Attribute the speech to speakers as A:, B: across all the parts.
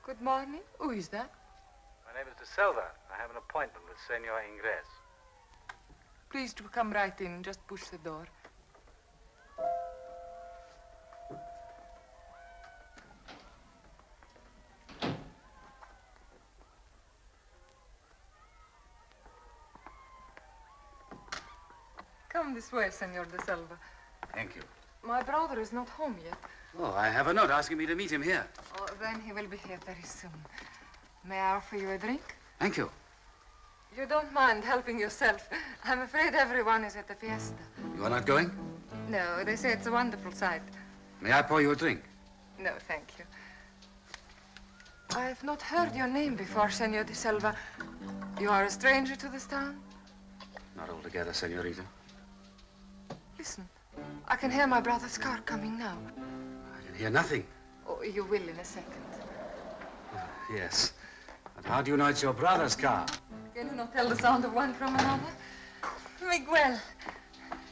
A: Good morning. Who is that?
B: My name is De Silva. I have an appointment with Senor Ingres.
A: Please to come right in. Just push the door. Come this way, Senor De Silva.
C: Thank you.
A: My brother is not home yet.
C: Oh, I have a note asking me to meet him here.
A: Oh, then he will be here very soon. May I offer you a drink?
C: Thank you.
A: You don't mind helping yourself. I'm afraid everyone is at the fiesta.
C: You are not going?
A: No, they say it's a wonderful sight.
C: May I pour you a drink?
A: No, thank you. I have not heard your name before, Senor De Silva. You are a stranger to this town?
C: Not altogether, senorita.
A: Listen, I can hear my brother's car coming now.
C: I can hear nothing.
A: Oh, you will in a second.
C: Yes. But how do you know it's your brother's car?
A: Can you not tell the sound of one from another? Miguel,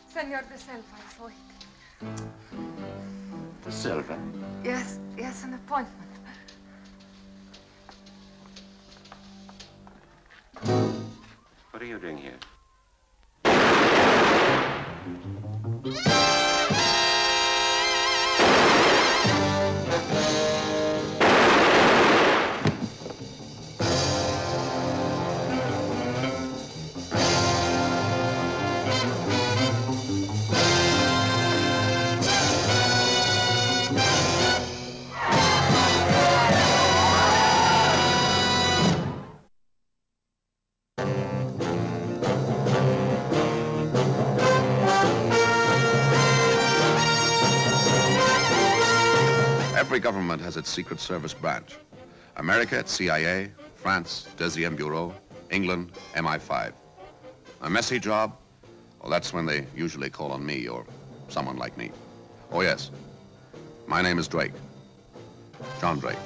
A: Senor De Silva is waiting.
D: De Silva?
A: Yes, an appointment.
D: What are you doing here?
E: Every government has its Secret Service branch. America, it's CIA, France, Deuxième Bureau, England, MI5. A messy job? Well, that's when they usually call on me or someone like me. Oh, yes. My name is Drake. John Drake.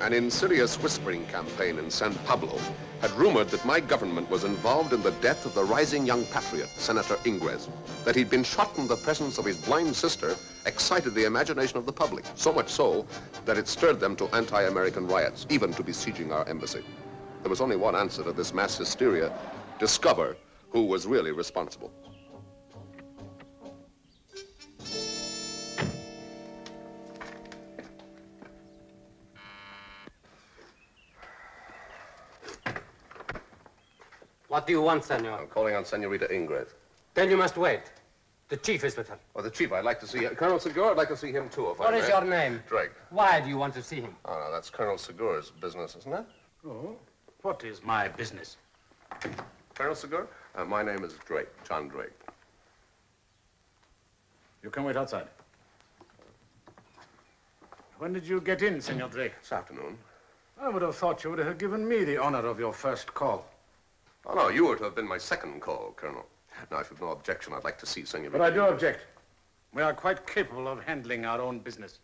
F: An insidious whispering campaign in San Pablo had rumored that my government was involved in the death of the rising young patriot, Senator Ingres. That he'd been shot in the presence of his blind sister excited the imagination of the public, so much so that it stirred them to anti-American riots, even to besieging our embassy. There was only one answer to this mass hysteria: discover who was really responsible.
G: What do you want, senor?
F: I'm calling on Senorita Ingres.
G: Then you must wait. The chief is with her.
F: Oh, the chief, I'd like to see Colonel Segura. I'd like to see him, too, if I may.
G: What is your name?
F: Drake.
G: Why do you want to see him?
F: Oh, no, that's Colonel Segura's business, isn't it?
B: Oh, what is my business?
F: Colonel Segura? My name is Drake, John Drake.
B: You can wait outside. When did you get in, Senor Drake?
F: This afternoon.
B: I would have thought you would have given me the honor of your first call.
F: Oh, no, you were to have been my second call, Colonel. Now, if you've no objection, I'd like to see Senorita.
B: But I do object. We are quite capable of handling our own business.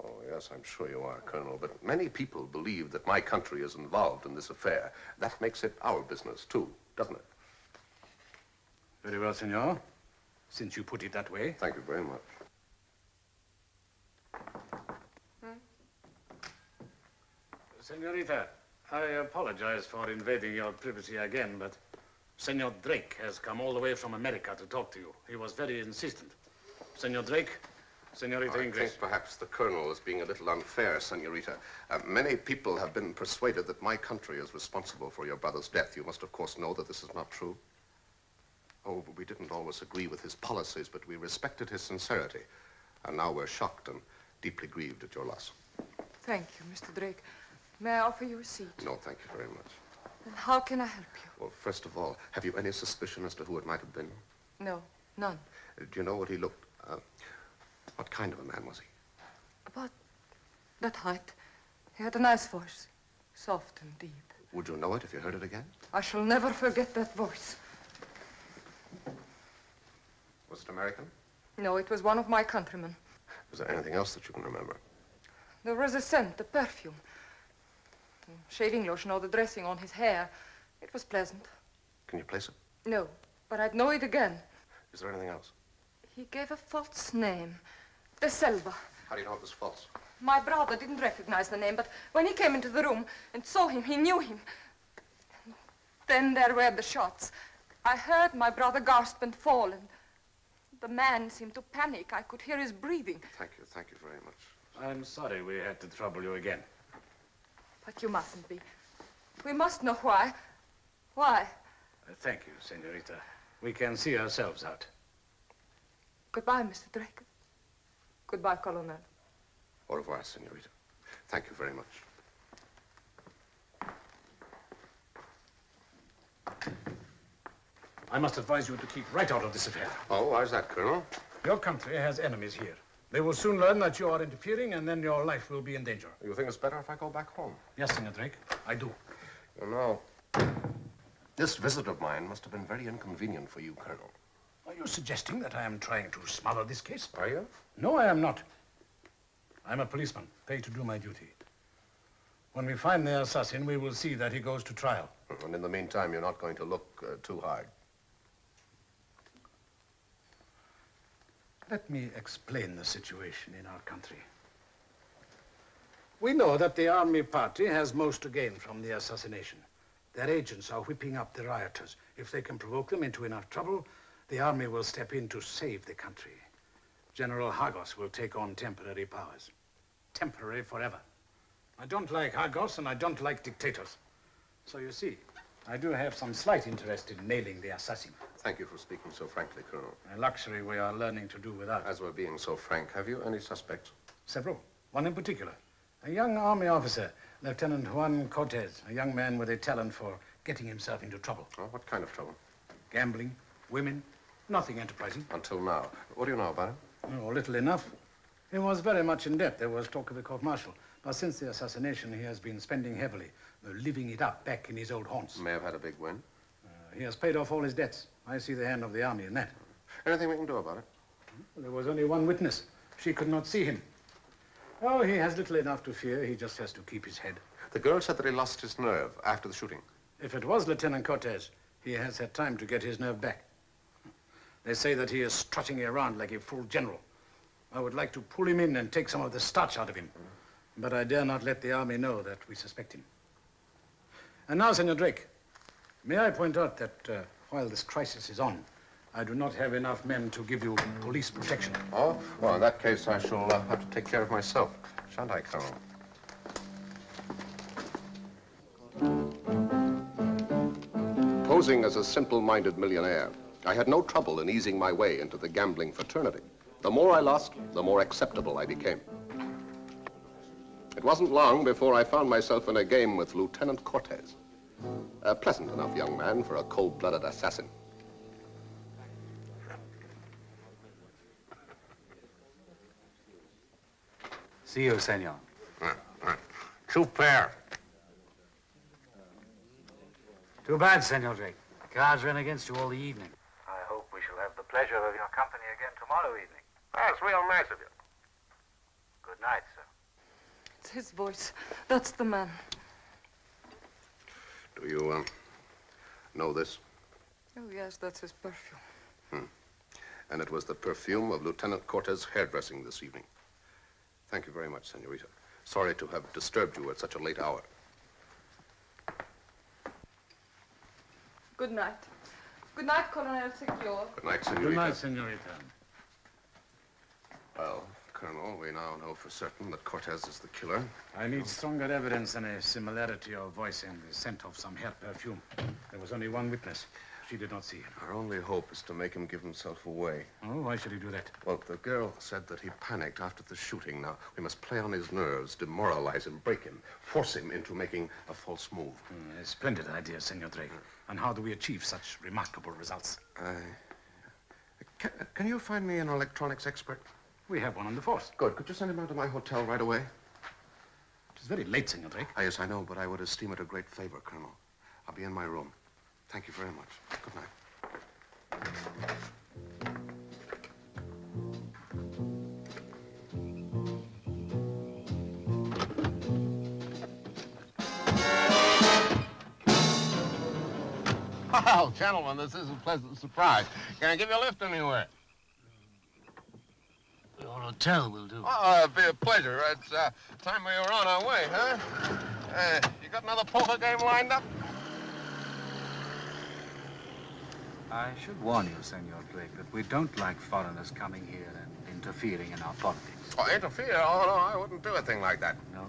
F: Oh, yes, I'm sure you are, Colonel. But many people believe that my country is involved in this affair. That makes it our business, too, doesn't it?
B: Very well, senor. Since you put it that way.
F: Thank you very much.
B: Senorita, I apologize for invading your privacy again, but Senor Drake has come all the way from America to talk to you. He was very insistent. Senor Drake, Senorita Ingres.
F: I think perhaps the Colonel is being a little unfair, Senorita. Many people have been persuaded that my country is responsible for your brother's death. You must, of course, know that this is not true. Oh, we didn't always agree with his policies, but we respected his sincerity. And now we're shocked and deeply grieved at your loss.
A: Thank you, Mr. Drake. May I offer you a seat?
F: No, thank you very much.
A: Then how can I help you?
F: Well, first of all, have you any suspicion as to who it might have been?
A: No, none.
F: Do you know what he looked... what kind of a man was he?
A: About that height. He had a nice voice, soft and deep.
F: Would you know it if you heard it again?
A: I shall never forget that voice.
F: Was it American?
A: No, it was one of my countrymen.
F: Was there anything else that you can remember?
A: There was a scent, a perfume. Shaving lotion or the dressing on his hair. It was pleasant.
F: Can you place it?
A: No, but I'd know it again.
F: Is there anything else?
A: He gave a false name. De Silva.
F: How do you know it was false?
A: My brother didn't recognize the name, but when he came into the room and saw him, he knew him. Then there were the shots. I heard my brother gasp and fall, and the man seemed to panic. I could hear his breathing.
F: Thank you very much.
B: I'm sorry we had to trouble you again.
A: But you mustn't be. We must know why. Why?
B: Thank you, senorita. We can see ourselves out.
A: Goodbye, Mr. Drake. Goodbye, Colonel.
F: Au revoir, senorita. Thank you very much.
B: I must advise you to keep right out of this affair.
F: Oh, why is that, Colonel?
B: Your country has enemies here. They will soon learn that you are interfering, and then your life will be in danger.
F: You think it's better if I go back home?
B: Yes, Senor Drake, I do.
F: You know, this visit of mine must have been very inconvenient for you, Colonel.
B: Are you suggesting that I am trying to smother this case?
F: Are you?
B: No, I am not. I'm a policeman, paid to do my duty. When we find the assassin, we will see that he goes to trial.
F: And in the meantime, you're not going to look too hard.
B: Let me explain the situation in our country. We know that the army party has most to gain from the assassination. Their agents are whipping up the rioters. If they can provoke them into enough trouble, the army will step in to save the country. General Hagos will take on temporary powers. Temporary forever. I don't like Hagos and I don't like dictators. So you see, I do have some slight interest in nailing the assassin.
F: Thank you for speaking so frankly, Colonel.
B: A luxury we are learning to do without.
F: As we're being so frank, have you any suspects?
B: Several. One in particular. A young army officer, Lieutenant Juan Cortez, a young man with a talent for getting himself into trouble.
F: Oh, what kind of trouble?
B: Gambling, women, nothing enterprising.
F: Until now. What do you know about him?
B: Oh, little enough. He was very much in debt. There was talk of a court-martial. But since the assassination, he has been spending heavily, living it up back in his old haunts.
F: May have had a big win.
B: He has paid off all his debts. I see the hand of the army in that.
F: Anything we can do about it?
B: There was only one witness. She could not see him. Oh, he has little enough to fear. He just has to keep his head.
F: The girl said that he lost his nerve after the shooting.
B: If it was Lieutenant Cortez, he has had time to get his nerve back. They say that he is strutting around like a full general. I would like to pull him in and take some of the starch out of him. But I dare not let the army know that we suspect him. And now, Senor Drake, may I point out that while this crisis is on, I do not have enough men to give you police protection.
F: Oh? Well, in that case, I shall have to take care of myself. Shan't I, Colonel? Posing as a simple-minded millionaire, I had no trouble in easing my way into the gambling fraternity. The more I lost, the more acceptable I became. It wasn't long before I found myself in a game with Lieutenant Cortez. A pleasant enough young man for a cold-blooded assassin.
C: See you, senor.
F: Super.
C: Too bad, Senor Drake. The cards ran against you all the evening.
H: I hope we shall have the pleasure of your company again tomorrow evening.
F: That's real nice of you.
H: Good night, sir.
A: It's his voice. That's the man.
F: Do you, know this?
A: Oh, yes, that's his perfume.
F: And it was the perfume of Lieutenant Cortez's hairdressing this evening. Thank you very much, senorita. Sorry to have disturbed you at such a late hour.
A: Good night. Good night, Colonel Secure.
F: Good night, senorita.
B: Good night, senorita.
F: Well, Colonel, we now know for certain that Cortez is the killer.
B: I need stronger evidence than a similarity of voice and the scent of some hair perfume. There was only one witness. She did not see him.
F: Our only hope is to make him give himself away.
B: Oh, why should he do that?
F: Well, the girl said that he panicked after the shooting. Now, we must play on his nerves, demoralize him, break him, force him into making a false move.
B: A splendid idea, Senor Drake. And how do we achieve such remarkable results?
F: Can you find me an electronics expert?
B: We have one on the force.
F: Good. Could you send him out to my hotel right away?
B: It is very late, Senor Drake.
F: Yes, I know, but I would esteem it a great favor, Colonel. I'll be in my room. Thank you very much. Good night. Well, gentlemen, this is a pleasant surprise. Can I give you a lift anywhere?
C: Your hotel will do.
F: Oh, it'd be a pleasure. It's time we were on our way, huh? You got another poker game lined up?
C: I should warn you, Senor Drake, that we don't like foreigners coming here and interfering in our politics.
F: Oh, interfere? Oh, no, I wouldn't do a thing like that.
C: No?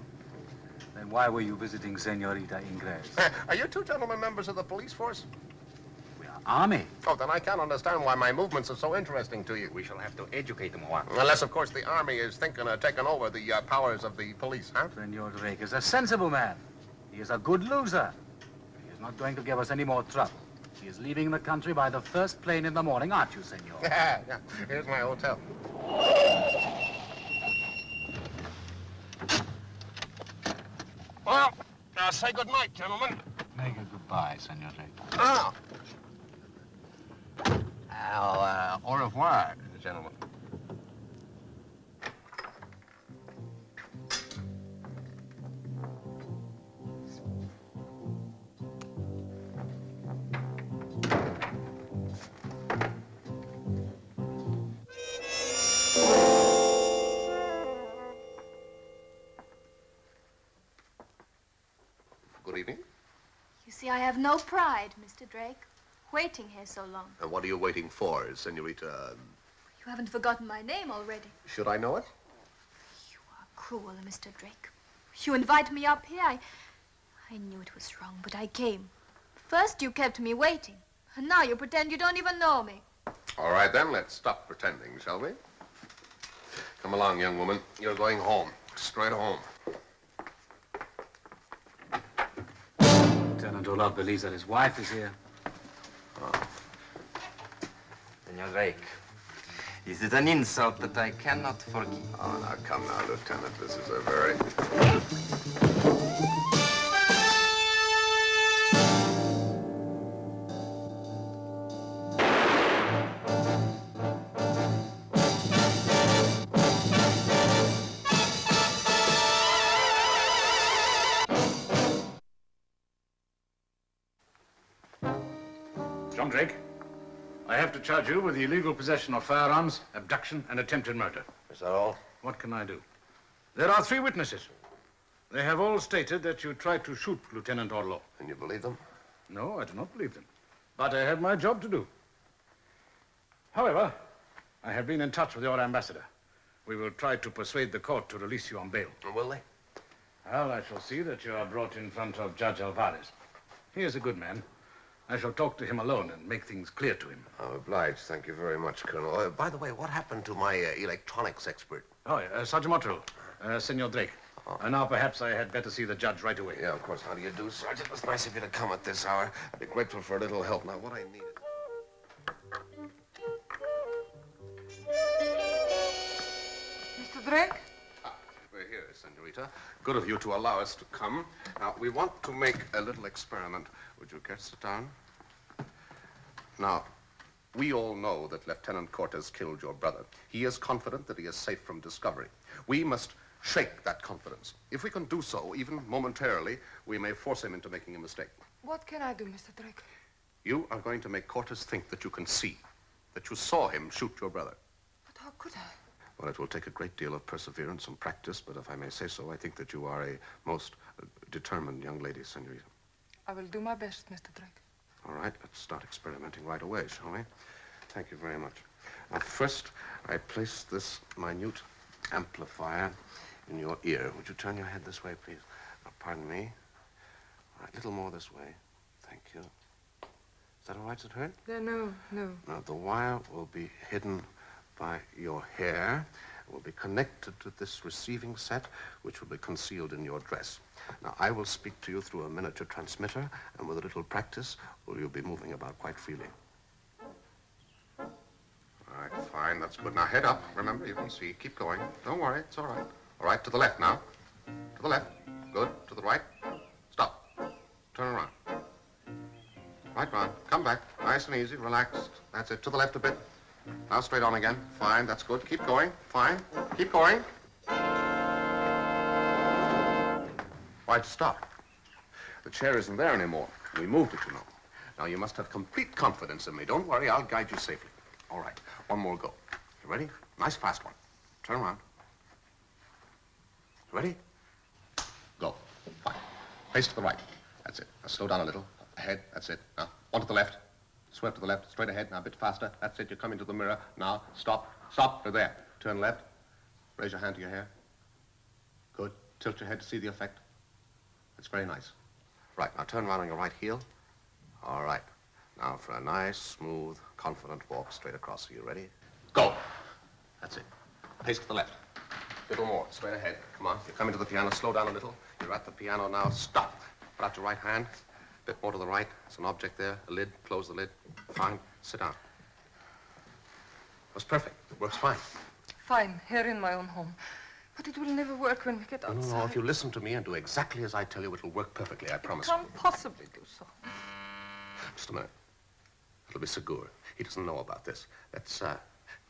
C: Then why were you visiting Senorita Ingres?
F: Are you two gentlemen members of the police force?
C: We are army.
F: Oh, then I can't understand why my movements are so interesting to you.
D: We shall have to educate them once.
F: Unless, of course, the army is thinking of taking over the powers of the police, huh?
C: Senor Drake is a sensible man. He is a good loser. He is not going to give us any more trouble. He is leaving the country by the first plane in the morning, aren't you, senor?
F: Yeah. Here's my hotel. Well, say good night, gentlemen.
C: Make a goodbye, Senor Drake.
F: Ah. Au revoir, gentlemen. Good evening.
I: You see, I have no pride, Mr. Drake, waiting here so long.
F: And what are you waiting for, Senorita?
I: You haven't forgotten my name already.
F: Should I know it?
I: You are cruel, Mr. Drake. You invited me up here. I knew it was wrong, but I came. First you kept me waiting, and now you pretend you don't even know me.
F: All right, then, let's stop pretending, shall we? Come along, young woman. You're going home. Straight home.
C: Lieutenant Olaf believes that his wife is here.
D: Senor Drake, is it an insult that I cannot forgive?
F: Oh, now, come now, Lieutenant. This is a very...
B: John Drake, I have to charge you with the illegal possession of firearms, abduction, and attempted murder.
F: Is that all?
B: What can I do? There are 3 witnesses. They have all stated that you tried to shoot Lieutenant Orlow.
F: And you believe them?
B: No, I do not believe them. But I have my job to do. However, I have been in touch with your ambassador. We will try to persuade the court to release you on bail.
F: Will they?
B: Well, I shall see that you are brought in front of Judge Alvarez. He is a good man. I shall talk to him alone and make things clear to him.
F: I'm obliged. Thank you very much, Colonel. By the way, what happened to my electronics expert?
B: Oh, Sergeant Mottrell, Senor Drake. Now perhaps I had better see the judge right away.
F: Yeah, of course. How do you do, Sergeant? It's nice of you to come at this hour. I'd be grateful for a little help. Now, what I need is...
A: Mr. Drake?
F: We're here, Senorita. Good of you to allow us to come. Now, we want to make a little experiment. Would you care to sit down? Now, we all know that Lieutenant Cortez killed your brother. He is confident that he is safe from discovery. We must shake that confidence. If we can do so, even momentarily, we may force him into making a mistake.
A: What can I do, Mr. Drake?
F: You are going to make Cortez think that you can see, that you saw him shoot your brother.
A: But how could I?
F: Well, it will take a great deal of perseverance and practice, but if I may say so, I think that you are a most determined young lady, Senorita.
A: I will do my best, Mr. Drake.
F: All right, let's start experimenting right away, shall we? Thank you very much. Now, first, I place this minute amplifier in your ear. Would you turn your head this way, please? Now, pardon me. All right, a little more this way. Thank you. Is that all right? Does it hurt?
A: No.
F: Now, the wire will be hidden by your hair. It will be connected to this receiving set, which will be concealed in your dress. Now, I will speak to you through a miniature transmitter, and with a little practice, you'll be moving about quite freely. All right, fine. That's good. Now, head up. Remember, you can see. Keep going. Don't worry. It's all right. All right, to the left now. To the left. Good. To the right. Stop. Turn around. Right round. Come back. Nice and easy. Relaxed. That's it. To the left a bit. Now straight on again. Fine, that's good. Keep going. Fine. Keep going. Why'd you stop? The chair isn't there anymore. We moved it, you know. Now, you must have complete confidence in me. Don't worry, I'll guide you safely. All right, one more go. You ready? Nice fast one. Turn around. Ready? Go. Fine. Face to the right. That's it. Now, slow down a little. Ahead. That's it. Now, one to the left. Swerve to the left. Straight ahead. Now, a bit faster. That's it. You're coming to the mirror. Now, stop. Stop. You're there. Turn left. Raise your hand to your hair. Good. Tilt your head to see the effect. That's very nice. Right. Now, turn around on your right heel. All right. Now, for a nice, smooth, confident walk straight across. Are you ready? Go. That's it. Pace to the left. Little more. Straight ahead. Come on. You're coming to the piano. Slow down a little. You're at the piano now. Stop. Put out your right hand. A bit more to the right. There's an object there. A lid. Close the lid. Fine. Sit down. It was perfect. It works fine.
A: Fine, here in my own home. But it will never work when we get outside.
F: No. If you listen to me and do exactly as I tell you, it'll work perfectly. I promise.
A: Can't possibly do so.
F: Just a minute. It'll be Sigur. He doesn't know about this. Let's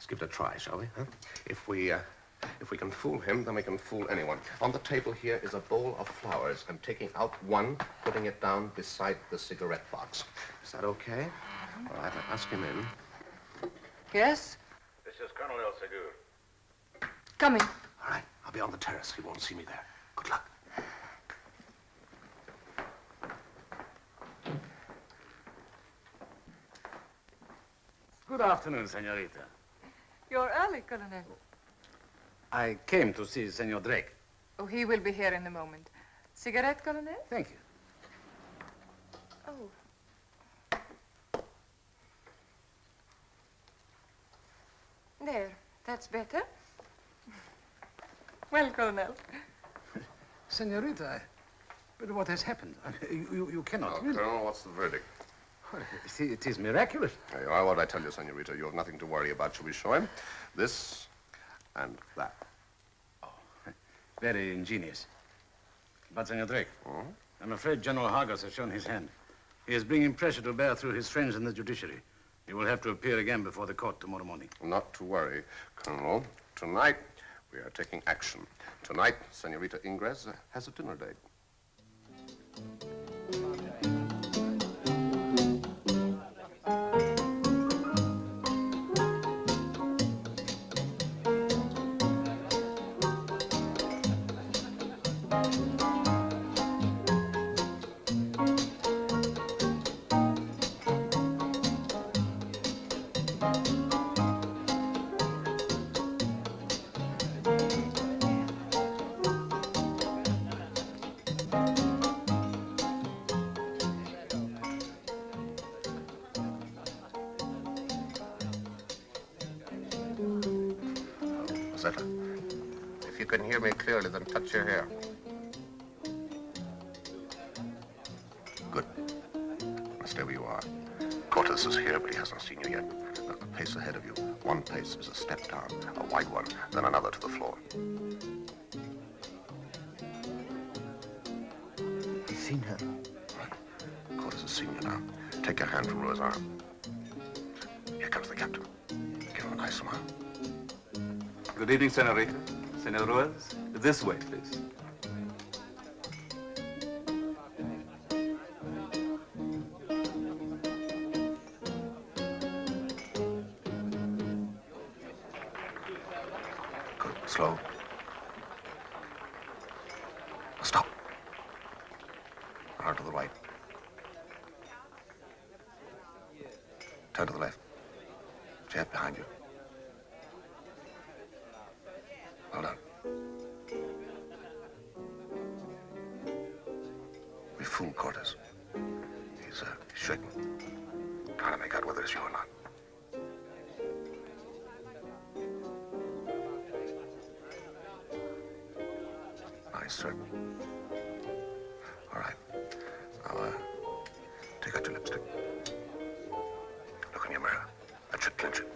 F: give it a try, shall we? Huh? If we can fool him, then we can fool anyone. On the table here is a bowl of flowers. I'm taking out one, putting it down beside the cigarette box. Is that okay? All right, I'll ask him in.
A: Yes?
H: This is Colonel Sigur.
A: Coming.
F: All right, I'll be on the terrace. He won't see me there. Good luck.
B: Good afternoon, senorita.
A: You're early, Colonel.
B: I came to see Senor Drake.
A: Oh, he will be here in a moment. Cigarette, Colonel?
B: Thank you.
A: Oh. There, that's better. Well, Colonel.
B: Senorita, but what has happened? You cannot really...
F: Colonel, what's the verdict?
B: Well, it is miraculous.
F: There you are. What I tell you, senorita, you have nothing to worry about. Shall we show him? This and that.
B: Oh, very ingenious. But, Senor Drake,
F: Hmm?
B: I'm afraid General Hargis has shown his hand. He is bringing pressure to bear through his friends in the judiciary. He will have to appear again before the court tomorrow morning.
F: Not to worry, Colonel. Tonight, we are taking action. Tonight, Senorita Ingres has a dinner date. Josetta, if you can hear me clearly, then touch your hair. Good. Now stay where you are. Cortez is here, but he hasn't seen you yet. Look, a pace ahead of you. One pace is a step down, a wide one, then another to the floor.
B: He's seen her.
F: Right. Cortez has seen you now. Take your hand from Rua's arm. Here comes the captain. Give him a nice smile.
J: Good evening, Senorita. Senor Ruiz, this way, please.
F: Good. Slow. Stop. Arm to the right. Turn to the left. Jab behind you. Well done. We fooled Cortez. He's shaking. Trying to make out whether it's you or not. Nice, sir. All right. Now, take out your lipstick. Look in your mirror. That should clinch it.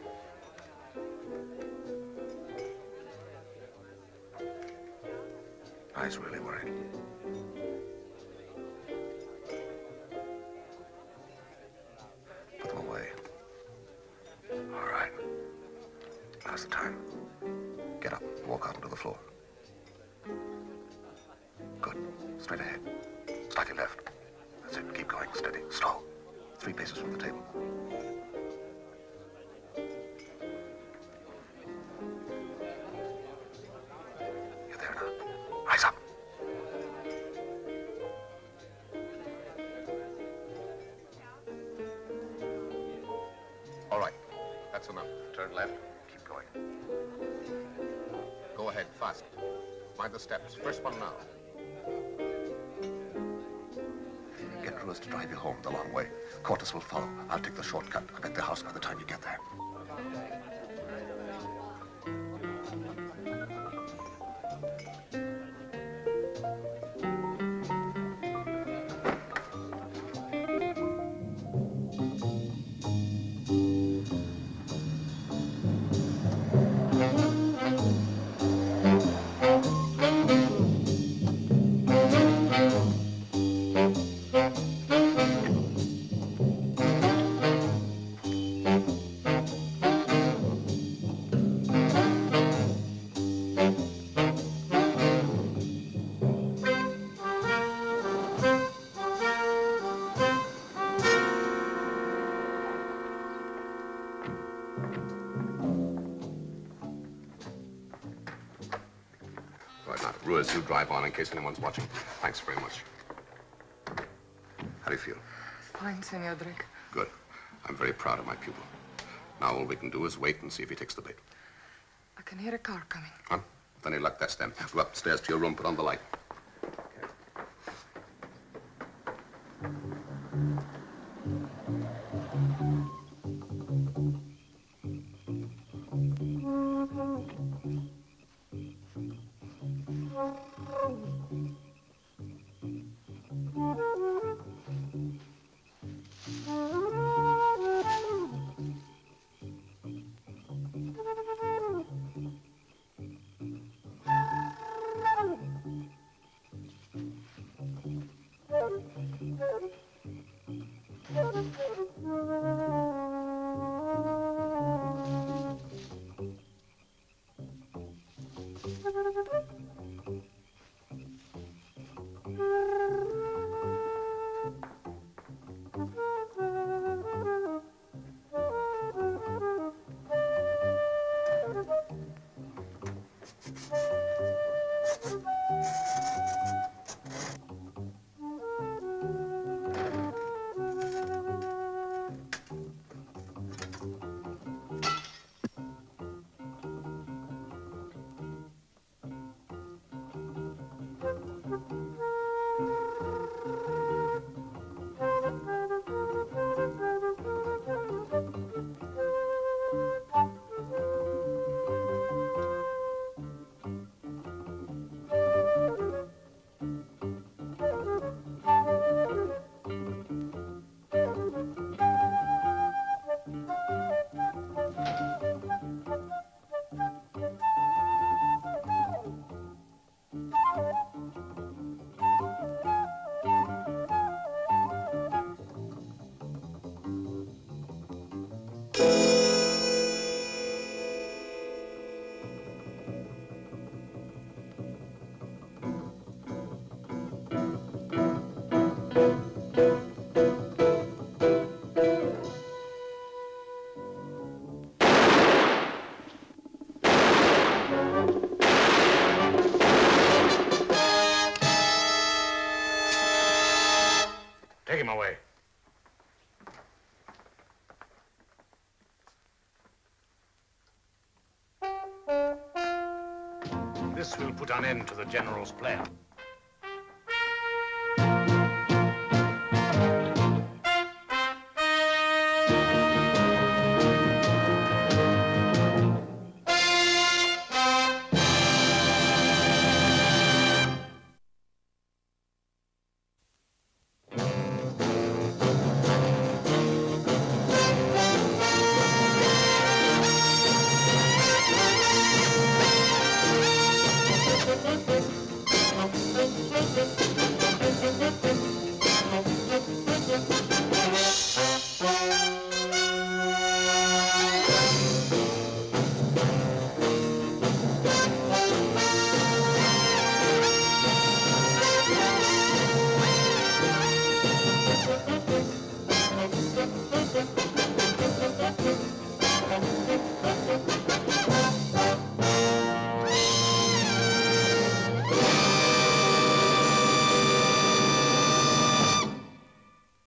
F: Eyes really worried. Put them away. All right. Now's the time. Get up. Walk out onto the floor. Good. Straight ahead. Slightly left. That's it. Keep going. Steady. Slow.
E: 3 paces from the table. You're there now. Rise up. All right. That's enough. Turn left. Keep going. Go ahead, fast. Mind the steps. First one now. Get Ruiz to drive you home the long way. Cortes will follow. I'll take the shortcut. I'll get the house by the time you get there. Right now, Ruiz, you drive on in case anyone's watching. Thanks very much. How do you feel?
A: Fine, Senor Drake.
E: Good. I'm very proud of my pupil. Now all we can do is wait and see if he takes the bait.
A: I can hear a car coming.
E: Huh? With any luck, that's them. Go upstairs to your room, put on the light.
B: Take him away. This will put an end to the General's plan.